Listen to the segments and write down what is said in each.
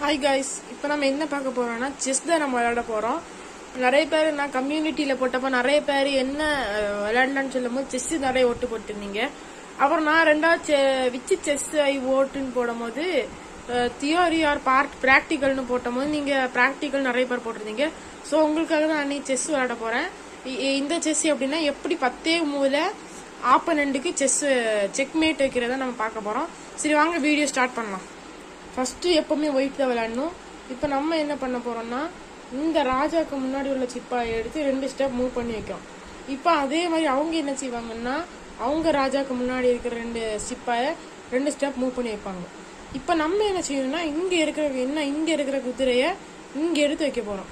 Hi guys, இப்போ நம்ம என்ன பார்க்க போறோம்னா செஸ் தான் நம்ம விளையாட போறோம். நிறைய பேர் நான் கம்யூனிட்டியில போட்டப்போ நிறைய பேர் என்ன விளையாடலான்னு சொல்லும் போது செஸ் நிறைய ஓட்டு போட்டுருந்தீங்க. அப்புறம் நான் ரெண்டாவது விச்சு செஸ் ஐ ஓட்டுன்னு போடும் போது தியோரி ஆர் ப்ராக்டிக்கல்னு போட்டும் போது நீங்க ப்ராக்டிக்கல் நிறைய பேர் போட்டிருந்தீங்க. ஸோ உங்களுக்காக தான் நான் செஸ் விளையாட போறேன். இந்த செஸ் எப்படின்னா எப்படி 10 மூவில ஆப்பனண்ட்டுக்கு செக்மேட் வைக்கிறத நம்ம பார்க்க போறோம். சரி வாங்க வீடியோ ஸ்டார்ட் பண்ணலாம். ஃபர்ஸ்ட் எப்பவுமே ஒயிட் தான் விளையாடணும். இப்போ நம்ம என்ன பண்ண போறோம்னா இந்த ராஜாக்கு முன்னாடி உள்ள சிப்பா எடுத்து 2 ஸ்டெப் மூவ் பண்ணி வைக்கிறோம். இப்போ அதே மாதிரி அவங்க என்ன செய்வாங்கன்னா அவங்க ராஜாக்கு முன்னாடி இருக்கிற 2 சிப்பாய 2 ஸ்டெப் மூவ் பண்ணி வைப்பாங்க. இப்போ நம்ம என்ன செய்யணும்னா இங்க இருக்கிற குதிரைய இங்க எடுத்து வைக்க போறோம்.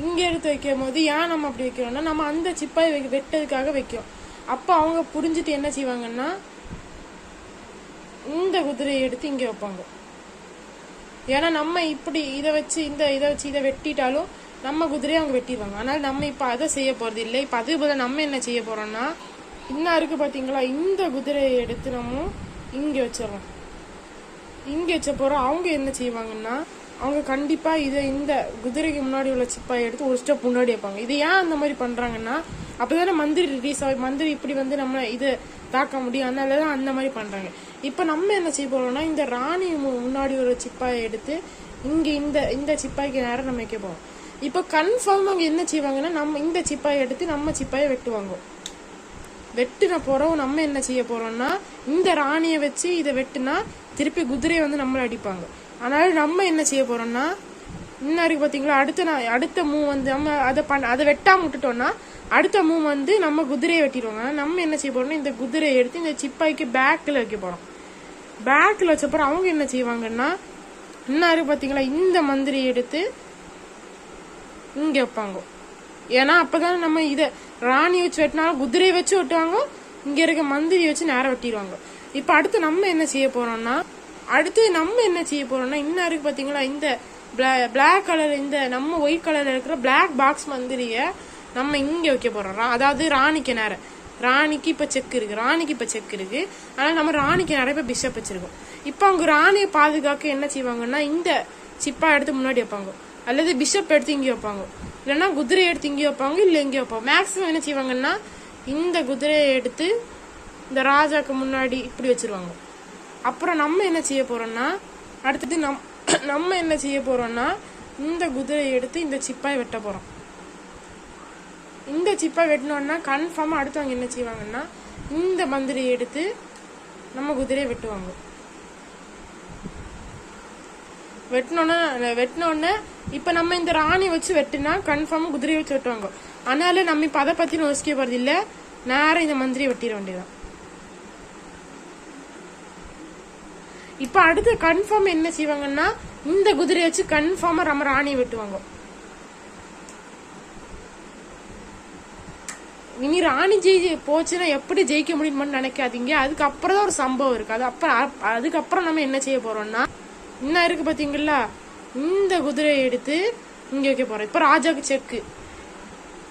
இங்க எடுத்து வைக்கும் போது ஏன் நம்ம அப்படி வைக்கிறோம்னா நம்ம அந்த சிப்பாயை வெட்டதுக்காக வைக்கிறோம். அப்ப அவங்க புரிஞ்சுட்டு என்ன செய்வாங்கன்னா இந்த குதிரையை எடுத்து இங்க வைப்பாங்க. ஏன்னா நம்ம இப்படி இதை வச்சு இதை வெட்டிட்டாலும் நம்ம குதிரையை அவங்க வெட்டிடுவாங்க. அதனால நம்ம இப்ப அதை செய்ய போறது இல்லை. இப்ப அது போல நம்ம என்ன செய்ய போறோம்னா இன்னும் இருக்கு பாத்தீங்களா, இந்த குதிரையை எடுத்து நம்ம இங்க வச்சிடறோம். இங்க வச்ச போறோம். அவங்க என்ன செய்வாங்கன்னா அவங்க கண்டிப்பா இந்த குதிரைக்கு முன்னாடி உள்ள சிப்பாயை எடுத்து ஒரு ஸ்டெப் முன்னாடி வைப்பாங்க. இது ஏன் அந்த மாதிரி பண்றாங்கன்னா அப்பதானே மந்திரி ரிலீஸ் ஆகி மந்திரி இப்படி நம்ம இது தாக்க முடியும். அதனாலதான் அந்த மாதிரி பண்றாங்க. இப்ப நம்ம என்ன செய்ய போறோம்னா இந்த ராணி முன்னாடி ஒரு சிப்பாயை எடுத்து இங்க இந்த சிப்பாய்க்கு நேரம் நம்ம வைக்க போறோம். இப்ப கன்ஃபார்ம் அவங்க என்ன செய்வாங்கன்னா நம்ம இந்த சிப்பாயை எடுத்து நம்ம சிப்பாயை வெட்டுவாங்க. வெட்டுன போறோம். நம்ம என்ன செய்ய போறோம்னா இந்த ராணியை வச்சு இதை வெட்டுனா திருப்பி குதிரையை நம்மள அடிப்பாங்க. அதனால நம்ம என்ன செய்ய போறோம்னா இன்னும் இருக்கு பாத்தீங்களா, அடுத்த மூவ் நம்ம அதை வெட்டாம விட்டுட்டோம்னா அடுத்த மூவ் நம்ம குதிரையை வெட்டிடுவாங்க. நம்ம என்ன செய்ய போறோம்னா இந்த குதிரையை எடுத்து இந்த சிப்பாய்க்கு பேக்ல வைக்க போறோம். பேக்ல வச்சப்பறம் அவங்க என்ன செய்வாங்கன்னா இன்னும் இருக்கு பாத்தீங்களா, இந்த மந்திரி எடுத்து இங்க வைப்பாங்க. ஏன்னா அப்பதான் நம்ம ராணி வச்சு வெட்டினாலும் குதிரையை வச்சு வெட்டுவாங்க, இங்க இருக்க மந்திரி வச்சு நேரம் வெட்டிடுவாங்க. இப்ப அடுத்து நம்ம என்ன செய்ய போறோம்னா இன்னும் இருக்கு பாத்தீங்களா, இந்த பிளாக் கலர் இந்த நம்ம ஒயிட் கலர்ல இருக்கிற பிளாக் பாக்ஸ் மந்திரிய நம்ம இங்க வைக்க போறோம். அதாவது ராணிக்கு நேரம். ராணிக்கு இப்ப செக் இருக்கு. ஆனா நம்ம ராணிக்கு நிறைய பேர் பிஷப் வச்சிருக்கோம். இப்ப அவங்க ராணியை பாதுகாக்க என்ன செய்வாங்கன்னா இந்த சிப்பா எடுத்து முன்னாடி வைப்பாங்க, அல்லது பிஷப் எடுத்து இங்க வைப்பாங்க, இல்லைன்னா குதிரை எடுத்து இங்க வைப்பாங்க, இல்ல இங்க வைப்பாங்க. மேக்சிமம் என்ன செய்வாங்கன்னா இந்த குதிரையை எடுத்து இந்த ராஜாக்கு முன்னாடி இப்படி வச்சிருவாங்க. அப்புறம் நம்ம என்ன செய்ய போறோம்னா அடுத்தது நம்ம என்ன செய்ய போறோம்னா இந்த குதிரையை எடுத்து இந்த சிப்பாயை வெட்ட போறோம். இந்த சிப்பாய் வெட்டினோம்னா கன்ஃபார்மா அடுத்தவங்க என்ன செய்வாங்கன்னா இந்த மந்திரியை எடுத்து நம்ம குதிரையை வெட்டுவாங்க. வெட்டினோடனே இப்ப நம்ம இந்த ராணி வச்சு வெட்டினா கன்ஃபார்மா குதிரையை வச்சு வெட்டுவாங்க. அதனால நம்ம இப்ப அதை பத்தி யோசிக்க போறது இல்ல, நேரம் இந்த மந்திரியை வெட்டிட வேண்டியதான். இப்ப அடுத்து கன்ஃபார்ம் என்ன செய்வாங்கன்னா இந்த குதிரையை வச்சு கன்ஃபார்மா நம்ம ராணியை வெட்டுவாங்க. இனி ராணி போச்சுன்னா எப்படி ஜெயிக்க முடியும்னு நினைக்காதீங்க. அதுக்கப்புறம் தான் ஒரு சம்பவம் இருக்கு. அதுக்கப்புறம் நம்ம என்ன செய்ய போறோம்னா இன்னும் இருக்கு பாத்தீங்களா, இந்த குதிரையை எடுத்து இங்க வைக்க போறோம். இப்ப ராஜாக்கு செக்கு.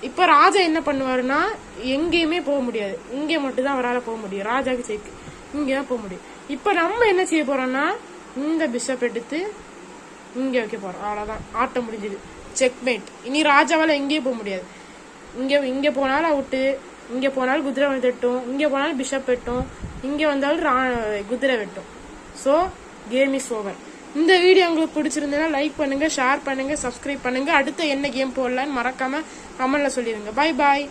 இப்ப ராஜா என்ன பண்ணுவாருன்னா எங்கேயுமே போக முடியாது, இங்க மட்டும் தான் அவரால் போக முடியும். ராஜாக்கு செக்கு, இங்கதான் போக முடியும். இப்ப நம்ம என்ன செய்ய போறோம்னா இந்த பிஷப் எடுத்து இங்க வைக்க போறோம். அவ்வளவுதான், ஆட்டம் முடிஞ்சது, செக்மேட். இனி ராஜாவால எங்கேயும் போக முடியாது. இங்க போனாலும் அவுட்டு, இங்க போனாலும் குதிரை வெட்டும், இங்க போனாலும் பிஷப் வெட்டும், இங்க வந்தாலும் குதிரை வெட்டும். So game is over. இந்த வீடியோ உங்களுக்கு பிடிச்சிருந்ததுன்னா லைக் பண்ணுங்க, ஷேர் பண்ணுங்க, சப்ஸ்கிரைப் பண்ணுங்க. அடுத்த என்ன கேம் போடலான்னு மறக்காம கமெண்ட்ல சொல்லிருங்க. Bye bye.